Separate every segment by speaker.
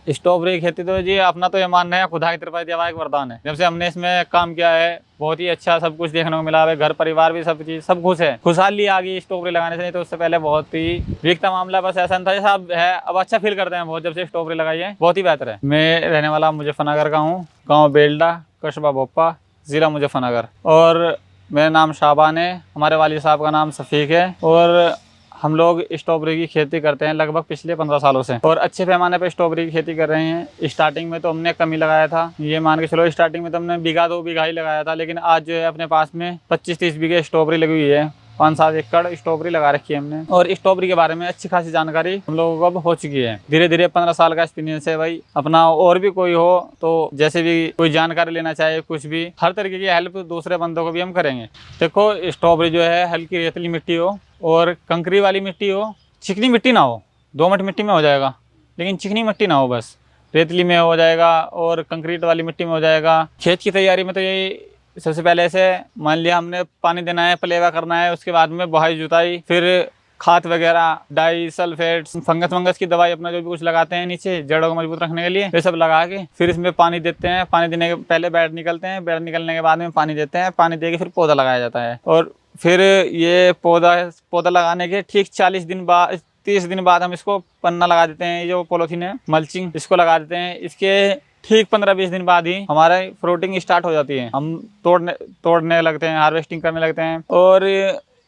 Speaker 1: Strawberry की खेती तो जी अपना तो ये मानना है खुदा की कृपा दीवा एक वरदान है। जब से हमने इसमें काम किया है बहुत ही अच्छा सब कुछ देखने को मिला है। घर परिवार भी सब चीज सब खुश है, खुशहाली आ गई स्ट्रॉबेरी लगाने से। नहीं तो उससे पहले बहुत ही वीक था मामला, बस ऐसा था जैसा अब है। अब अच्छा फील करते हैं बहुत, जब से स्ट्रॉबेरी लगाई है बहुत ही बेहतर है। मैं रहने वाला मुजफ्फरनगर का हूँ, गाँव बेल्डा, कस्बा बोप्पा, जिला मुजफ्फरनगर। और मेरा नाम शाबान है, हमारे वालिद साहब का नाम शफीक है। और हम लोग स्ट्रॉबेरी की खेती करते हैं लगभग पिछले 15 सालों से, और अच्छे पैमाने पे स्ट्रॉबेरी की खेती कर रहे हैं। स्टार्टिंग में तो हमने कम ही लगाया था, ये मान के चलो स्टार्टिंग में तो हमने बीघा 2 बीघा ही लगाया था। लेकिन आज जो है अपने पास में 25-30 बीघे स्ट्रॉबेरी लगी हुई है, 5-7 एकड़ स्ट्रॉबेरी लगा रखी है हमने। और स्ट्रॉबेरी के बारे में अच्छी खासी जानकारी हम लोगों को अब हो चुकी है। धीरे धीरे 15 साल का एक्सपीरियंस है भाई अपना। और भी कोई हो तो जैसे भी कोई जानकारी लेना चाहे, कुछ भी हर तरीके की हेल्प दूसरे बंदों को भी हम करेंगे। देखो स्ट्रॉबेरी जो है हल्की रेतली मिट्टी हो और कंकरी वाली मिट्टी हो, चिकनी मिट्टी ना हो। दोमट मिट्टी में हो जाएगा लेकिन चिकनी मिट्टी ना हो, बस रेतली में हो जाएगा और कंक्रीट वाली मिट्टी में हो जाएगा। खेत की तैयारी में तो यही सबसे पहले ऐसे मान लिया हमने पानी देना है, पलेवा करना है, उसके बाद में बुआई जुताई, फिर खाद वगैरह, डाई, सल्फेट, फंगस की दवाई अपना जो भी कुछ लगाते हैं नीचे जड़ों को मजबूत रखने के लिए, ये सब लगा के फिर इसमें पानी देते हैं। पानी देने के पहले बेड निकलते हैं, बेड निकलने के बाद में पानी देते हैं, पानी दे के फिर पौधा लगाया जाता है। और फिर ये पौधा लगाने के ठीक 40 दिन बाद 30 दिन बाद हम इसको पन्ना लगा देते हैं, ये जो पॉलीथीन है मल्चिंग, इसको लगा देते हैं। इसके ठीक 15-20 दिन बाद ही हमारा फ्रूटिंग स्टार्ट हो जाती है। हम तोड़ने लगते हैं, हार्वेस्टिंग करने लगते हैं। और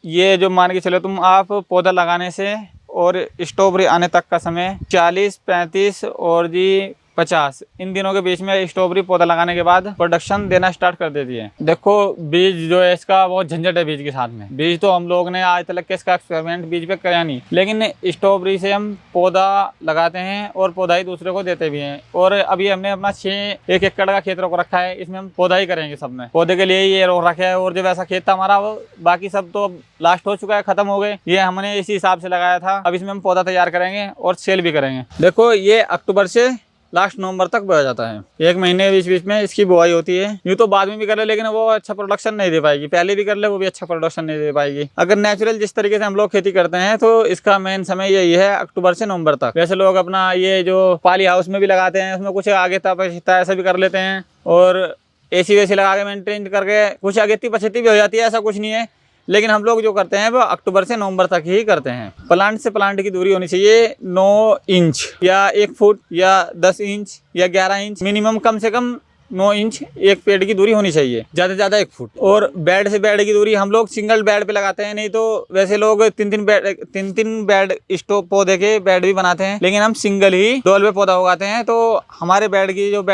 Speaker 1: ये जो मान के चलो तुम आप पौधा लगाने से और स्ट्रॉबेरी आने तक का समय 40, 35 और जी 50, इन दिनों के बीच में स्ट्रॉबेरी पौधा लगाने के बाद प्रोडक्शन देना स्टार्ट कर देती है। देखो बीज जो है इसका बहुत झंझट है बीज के साथ में। बीज तो हम लोग ने आज तक के इसका एक्सपेरिमेंट बीज पे कराया नहीं, लेकिन स्ट्रॉबेरी से हम पौधा लगाते हैं और पौधा ही दूसरे को देते भी हैं। और अभी हमने अपना 1 एकड़ का खेत रोक रखा है, इसमें हम पौधा ही करेंगे। सब में पौधे के लिए ये रोक रखा है। और जो वैसा खेत था हमारा वो बाकी सब तो लास्ट हो चुका है, खत्म हो गए। ये हमने इसी हिसाब से लगाया था। अब इसमें हम पौधा तैयार करेंगे और सेल भी करेंगे। देखो ये अक्टूबर से लास्ट नवंबर तक बोया जाता है। 1 महीने बीच बीच में इसकी बुआई होती है। यूँ तो बाद में भी कर ले लेकिन वो अच्छा प्रोडक्शन नहीं दे पाएगी, पहले भी कर ले वो भी अच्छा प्रोडक्शन नहीं दे पाएगी। अगर नेचुरल जिस तरीके से हम लोग खेती करते हैं तो इसका मेन समय यही है अक्टूबर से नवंबर तक। वैसे लोग अपना ये जो पाली हाउस में भी लगाते हैं, उसमें कुछ आगे तपछता ऐसा भी कर लेते हैं। और AC वेसी लगा के मेंटेन करके कुछ अगेती पछेती भी हो जाती है, ऐसा कुछ नहीं है। लेकिन हम लोग जो करते हैं वो अक्टूबर से नवंबर तक ही करते हैं। प्लांट से प्लांट की दूरी होनी चाहिए 9 इंच या 1 फुट या 10 इंच या 11 इंच, मिनिमम कम से कम 9 इंच एक पेड़ की दूरी होनी चाहिए, ज़्यादा से ज़्यादा 1 फुट। और बेड से बेड की दूरी हम लोग सिंगल बेड पे लगाते हैं, नहीं तो वैसे लोग 3-3 बेड स्टॉक पौधे के बेड भी बनाते हैं, लेकिन हम सिंगल ही डोल पे पौधा उगाते हैं। तो हमारे बेड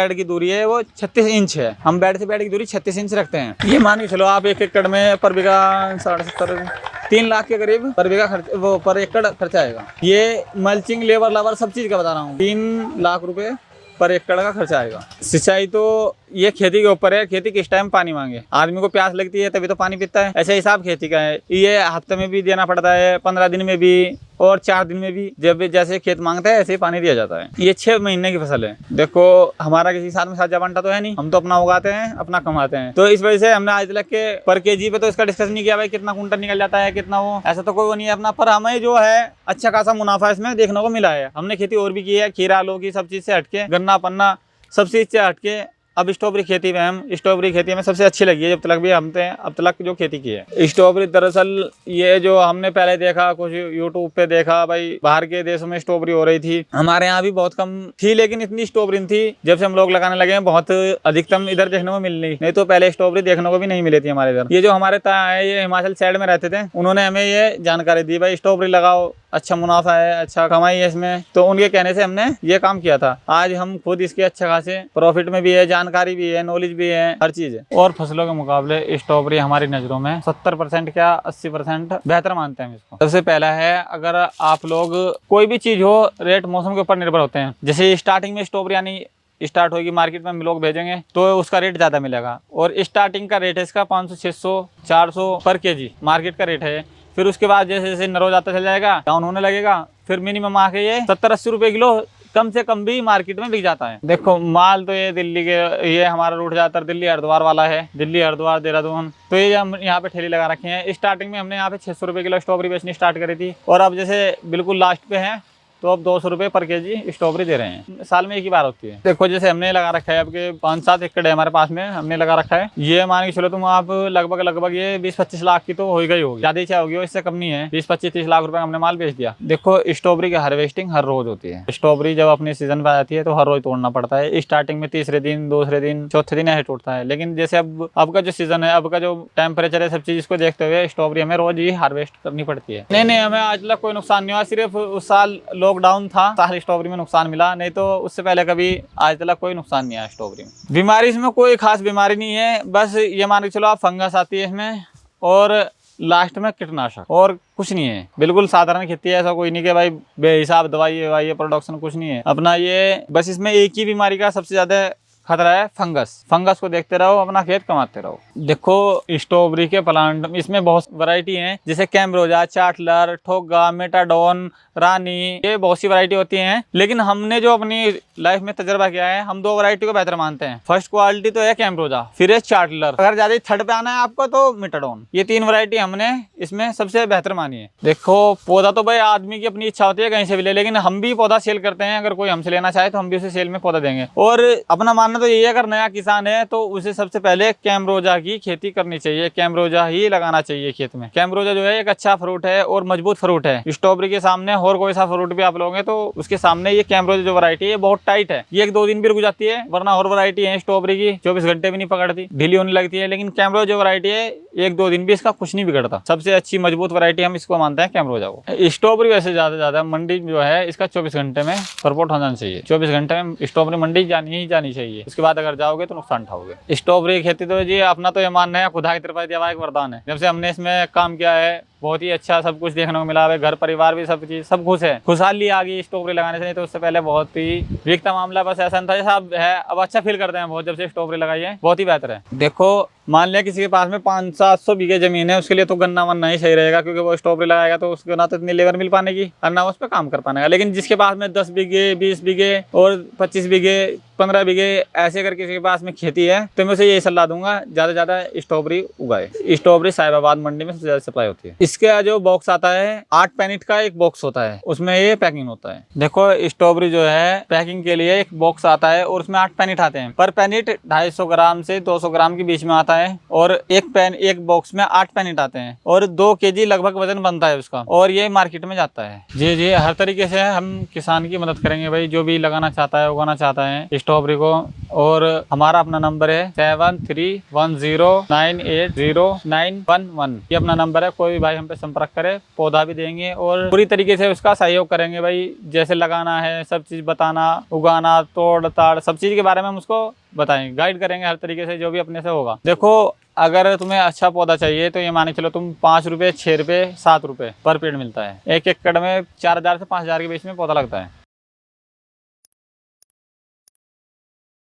Speaker 1: की दूरी है वो 36 इंच है। हम बेड से बेड की दूरी 36 इंच रखते हैं। ये मान के चलो आप 1 एकड़ में पर बीघा 70.5 3 लाख के करीब पर बीघा वो पर एकड़ खर्चा आएगा। ये मल्चिंग, लेबर सब चीज का बता रहा हूँ। 3 लाख रुपए पर एकड़ का खर्चा आएगा। सिंचाई तो ये खेती के ऊपर है, खेती किस टाइम पानी मांगे। आदमी को प्यास लगती है तभी तो पानी पीता है, ऐसे हिसाब खेती का है। ये हफ्ते में भी देना पड़ता है, 15 दिन में भी और 4 दिन में भी, जब जैसे खेत मांगता है ऐसे ही पानी दिया जाता है। ये 6 महीने की फसल है। देखो हमारा किसी साथ में साझा बंटा तो है नहीं, हम तो अपना उगाते हैं अपना कमाते हैं। तो इस वजह से हमने आज तक के पर केजी पे तो इसका डिस्कस नहीं किया भाई कितना कुंटल निकल जाता है कितना, वो ऐसा तो कोई वो नहीं है अपना। पर हमें जो है अच्छा खासा मुनाफा इसमें देखने को मिला है। हमने खेती और भी की है, खीरा लौकी सब चीज से हटके, गन्ना पन्ना सब चीज से हटके अब स्ट्रॉबेरी खेती में हमें सबसे अच्छी लगी है जब तक भी हमने अब तक जो खेती की है। स्ट्रॉबेरी दरअसल ये जो हमने पहले देखा कुछ यूट्यूब पे देखा भाई बाहर के देशों में स्ट्रॉबेरी हो रही थी, हमारे यहाँ भी बहुत कम थी, लेकिन इतनी स्ट्रॉबेरी थी जब से हम लोग लगाने लगे हैं बहुत अधिकतम इधर देखने को मिल रही, नहीं तो पहले स्ट्रॉबेरी देखने को भी नहीं मिली थी हमारे इधर। ये जो हमारे ताया है ये हिमाचल साइड में रहते थे, उन्होंने हमें ये जानकारी दी भाई स्ट्रॉबेरी लगाओ, अच्छा मुनाफा है, अच्छा कमाई है इसमें। तो उनके कहने से हमने ये काम किया था। आज हम खुद इसके अच्छे खासे प्रॉफिट में भी है, जानकारी भी है, नॉलेज भी है, हर चीज है। और फसलों के मुकाबले स्ट्रॉबेरी हमारी नजरों में 70% क्या 80% बेहतर मानते हैं इसको। सबसे पहला है अगर आप लोग कोई भी चीज हो रेट मौसम के ऊपर निर्भर होते हैं। जैसे स्टार्टिंग में स्ट्रॉबेरी आनी स्टार्ट होगी मार्केट में, हम लोग भेजेंगे तो उसका रेट ज्यादा मिलेगा। और स्टार्टिंग का रेट है इसका 500, 600, 400 पर केजी मार्केट का रेट है। फिर उसके बाद जैसे जैसे नरोज आता चल जाएगा, डाउन होने लगेगा, फिर मिनिमम आके ये 70-80 रुपए किलो कम से कम भी मार्केट में बिक जाता है। देखो माल तो ये दिल्ली के, ये हमारा रूट ज्यादातर दिल्ली हरिद्वार वाला है, दिल्ली हरिद्वार देहरादून। तो ये हम यहाँ पे ठेली लगा रखे हैं। स्टार्टिंग में हमने यहाँ पे 600 रुपए किलो स्ट्रॉबेरी बेचनी स्टार्ट करी थी, और अब जैसे बिल्कुल लास्ट पे है तो अब 200 रुपये पर केजी स्ट्रॉबेरी दे रहे हैं। साल में एक ही बार होती है। देखो जैसे हमने लगा रखा है, आपके 5-7 एकड़ है हमारे पास में, हमने लगा रखा है। ये मान के चलो तुम आप लगभग ये 20-25 लाख की तो हो ही गई होगी, ज्यादा ही होगी, इससे कम नहीं है। 20-25-30 लाख रुपए हमने माल बेच दिया। देखो स्ट्रॉबेरी की हार्वेस्टिंग हर रोज होती है। स्ट्रॉबेरी जब अपने सीजन पे आ जाती है तो हर रोज तोड़ना पड़ता है। स्टार्टिंग में तीसरे दिन, दूसरे दिन, चौथे दिन ऐसे टूटता है। लेकिन जैसे अब का जो सीजन है, अब का जो टेम्परेचर है, सब चीज को देखते हुए स्ट्रॉबेरी हमें रोज ही हार्वेस्ट करनी पड़ती है। नहीं, हमें आज तक कोई नुकसान नहीं हुआ। सिर्फ उस साल लॉकडाउन था, सारी स्ट्रॉबेरी में नुकसान मिला, नहीं तो उससे पहले कभी आज तक कोई नुकसान नहीं आया स्ट्रॉबेरी में। बीमारी इसमें कोई खास बीमारी नहीं है, बस ये मान के चलो आप फंगस आती है इसमें, और लास्ट में कीटनाशक, और कुछ नहीं है। बिल्कुल साधारण खेती है, ऐसा कोई नहीं कि भाई बेहिसाब दवाई ववाई प्रोडक्शन, कुछ नहीं है अपना। ये बस इसमें एक ही बीमारी का सबसे ज्यादा खतरा है, फंगस को देखते रहो, अपना खेत कमाते रहो। देखो स्ट्रॉबेरी के प्लांट इसमें बहुत वैरायटी हैं, जैसे कैम्ब्रोजा, चाटलर, ठोगा, मेटाडोन, रानी, ये बहुत सी वैरायटी होती हैं। लेकिन हमने जो अपनी लाइफ में तजर्बा किया है, हम 2 वैरायटी को बेहतर मानते हैं। फर्स्ट क्वालिटी तो है कैम्ब्रोजा, फिर है चाटलर, अगर ज्यादा थर्ड पे आना है आपको तो मेटाडोन। ये 3 वैरायटी हमने इसमें सबसे बेहतर मानी है। देखो पौधा तो भाई आदमी की अपनी इच्छा होती है कहीं से भी ले, लेकिन हम भी पौधा सेल करते हैं। अगर कोई हमसे लेना चाहे तो हम भी उसे सेल में पौधा देंगे। और अपना मानना तो यही है, अगर नया किसान है तो उसे सबसे पहले कैम्ब्रोजा की खेती करनी चाहिए, कैम्ब्रोजा ही लगाना चाहिए खेत में। कैम्ब्रोजा जो है एक अच्छा फ्रूट है और मजबूत फ्रूट है। स्ट्रॉबेरी के सामने और कोई सा फ्रूट भी आप लोगे तो उसके सामने ये कैम्ब्रोजा जो वैरायटी है बहुत टाइट है, ये 1-2 दिन भी रुक जाती है। वरना और वैरायटी है स्ट्रॉबेरी की 24 घंटे भी नहीं पकड़ती, ढीली होने लगती है। लेकिन कैम्ब्रोजा जो वैरायटी है 1-2 दिन भी इसका कुछ नहीं बिगड़ता। सबसे अच्छी मजबूत वैरायटी हम इसको मानते हैं कैम्ब्रोजा को। स्ट्रॉबेरी वैसे ज्यादा मंडी जो है इसका 24 घंटे में सपोर्ट होना चाहिए। 24 घंटे में स्ट्रॉबेरी मंडी जानी ही जानी चाहिए। उसके बाद अगर जाओगे तो नुकसान उठाओगे। स्ट्रॉबेरी खेती तो जी अपना तो ये मानना है खुदा की तरफ दिया हुआ एक वरदान है। जब से हमने इसमें काम किया है बहुत ही अच्छा सब कुछ देखने को मिला है। घर परिवार भी सब चीज सब खुश है, खुशहाली आ गई स्ट्रॉबेरी लगाने से। नहीं तो उससे पहले बहुत ही वीक था मामला, बस ऐसा नहीं था जैसा अब है। अब अच्छा फील करते हैं बहुत, जब से स्ट्रॉबेरी लगाई है बहुत ही बेहतर है। देखो मान लिया किसी के पास में 500-700 बीघे जमीन है, उसके लिए तो गन्ना वन्ना ही सही रहेगा, क्योंकि वो स्ट्रॉबेरी लगाएगा तो उसको ना तो इतनी लेबर मिल पाने की और ना उस पर काम कर पाने का। लेकिन जिसके पास में 10 बीघे, 20 बीघे और 25 बीघे, 15 बीघे ऐसे अगर किसी के पास में खेती है तो मैं उसे यही सलाह दूंगा ज्यादा ज्यादा स्ट्रॉबेरी उगाए। स्ट्रॉबेरी साहिबाबाद मंडी में सबसे ज्यादा सप्लाई होती है। इसका जो बॉक्स आता है 8 पैकेट का एक बॉक्स होता है, उसमें ये पैकिंग होता है। देखो स्ट्रॉबेरी जो है पैकिंग के लिए एक बॉक्स आता है और उसमें 8 पैकेट आते हैं। पर पैकेट 250 ग्राम से 200 ग्राम के बीच में आता है और एक बॉक्स में 8 पैकेट आते हैं और 2 केजी लगभग वजन बनता है उसका, और ये मार्केट में जाता है। जी हर तरीके से हम किसान की मदद करेंगे भाई, जो भी लगाना चाहता है उगाना चाहता है स्ट्रॉबेरी को। और हमारा अपना नंबर है 7310980911। ये अपना नंबर है, कोई भी भाई हम पे संपर्क करे, पौधा भी देंगे और पूरी तरीके से उसका सहयोग करेंगे भाई। जैसे लगाना है सब चीज बताना, उगाना, तोड़ ताड़ सब चीज के बारे में हम उसको बताएंगे, गाइड करेंगे हर तरीके से जो भी अपने से होगा। देखो अगर तुम्हें अच्छा पौधा चाहिए तो ये मान के चलो तुम 5 रुपए, 6 रुपए, 7 रुपए पर पेड़ मिलता है। 1 एकड़ में 4000 से 5000 के बीच में पौधा लगता है।